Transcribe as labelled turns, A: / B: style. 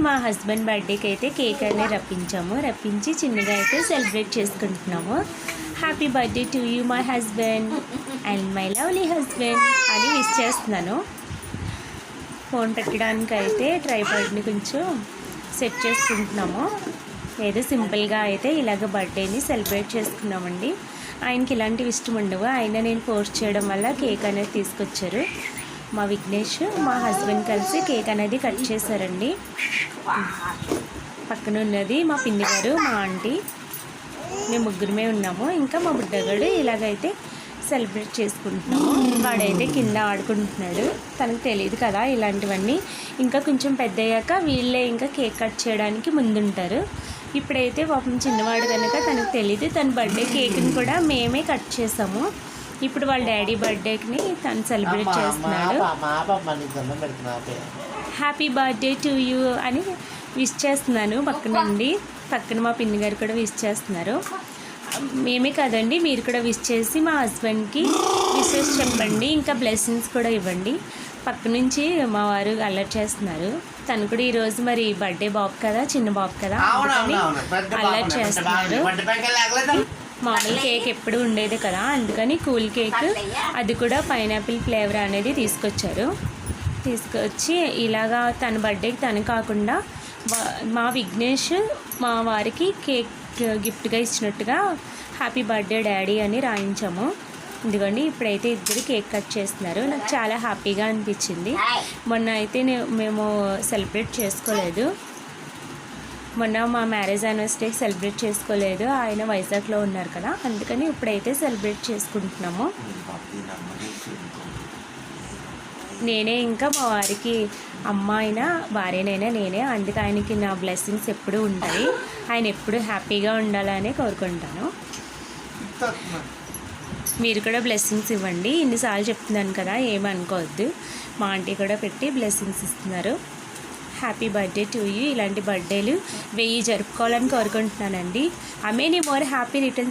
A: మా హస్బెండ్ బర్త్డేకి అయితే కేక్ అనేది రప్పించి చిన్నగా అయితే సెలబ్రేట్ చేసుకుంటున్నాము. Happy birthday to you my husband and my lovely husband అని విష్ చేస్తున్నాను. ఫోన్ పెట్టడానికి అయితే ట్రైపాడ్ని కొంచెం సెట్ చేసుకుంటున్నాము. ఏదో సింపుల్గా అయితే ఇలాగ బర్త్డేని సెలబ్రేట్ చేసుకున్నామండి. ఆయనకి ఇలాంటివి ఇష్టం ఉండవు, అయినా నేను ఫోర్స్ చేయడం వల్ల కేక్ అనేది తీసుకొచ్చారు. మా విఘ్నేష్ మా హస్బెండ్ కలిసి కేక్ అనేది కట్ చేశారండి. పక్కన ఉన్నది మా పిన్ని గారు, మా ఆంటీ, మేము ముగ్గురమే ఉన్నాము. ఇంకా మా బుడ్డగాడు ఇలాగైతే సెలబ్రేట్ చేసుకుంటున్నాము. వాడైతే కింద ఆడుకుంటున్నాడు, తనకు తెలియదు కదా ఇలాంటివన్నీ. ఇంకా కొంచెం పెద్ద అయ్యాక వీళ్ళే ఇంకా కేక్ కట్ చేయడానికి ముందుంటారు. ఇప్పుడైతే పాపం చిన్నవాడు కనుక తనకు తెలియదు. తన బర్త్డే కేక్ని కూడా మేమే కట్ చేసాము. ఇప్పుడు వాళ్ళ డాడీ బర్త్డేని తను సెలబ్రేట్ చేస్తున్నాడు. హ్యాపీ బర్త్డే టు యూ అని విష్ చేస్తున్నాను పక్కన మా పిన్ని గారు కూడా విష్ చేస్తున్నారు. మేమే కదండి, మీరు కూడా విష్ చేసి మా హస్బెండ్కి విషెస్ చెప్పండి, ఇంకా బ్లెస్సింగ్స్ కూడా ఇవ్వండి. పక్క నుంచి మా వారు అల్లరి చేస్తున్నారు. తను కూడా ఈరోజు మరి బర్త్డే బాబు కదా, చిన్న బాబు కదా, అందుకని అల్లరి చేస్తున్నారు. మామూలు కేక్ ఎప్పుడు ఉండేది కదా, అందుకని కూల్ కేక్, అది కూడా పైనాపిల్ ఫ్లేవర్ అనేది తీసుకొచ్చి ఇలాగా తన బర్త్డేకి తను కాకుండా మా విఘ్నేష్ మా వారికి కేక్ గిఫ్ట్గా ఇచ్చినట్టుగా హ్యాపీ బర్త్డే డాడీ అని రాయించాము. ఎందుకండి ఇప్పుడైతే ఇద్దరు కేక్ కట్ చేస్తున్నారు. నాకు చాలా హ్యాపీగా అనిపించింది. మొన్న అయితే మేము సెలబ్రేట్ చేసుకోలేదు, మొన్న మా మ్యారేజ్ యానివర్సరీ సెలబ్రేట్ చేసుకోలేదు. ఆయన వైజాగ్లో ఉన్నారు కదా, అందుకని ఇప్పుడైతే సెలబ్రేట్ చేసుకుంటున్నాము. నేనే ఇంకా మా వారికి అమ్మ అయినా భార్యనైనా నేనే, అందుకే ఆయనకి నా బ్లెస్సింగ్స్ ఎప్పుడూ ఉంటాయి. ఆయన ఎప్పుడు హ్యాపీగా ఉండాలని కోరుకుంటాను. మీరు కూడా బ్లెస్సింగ్స్ ఇవ్వండి. ఇన్నిసార్లు చెప్తున్నాను కదా, ఏమనుకోవద్దు. మా ఆంటీ కూడా పెట్టి బ్లెస్సింగ్స్ ఇస్తున్నారు. Happy birthday to you. ఇలాంటి బర్త్డేలు 1000 జరుపుకోవాలని కోరుకుంటున్నానండి. Many more happy returns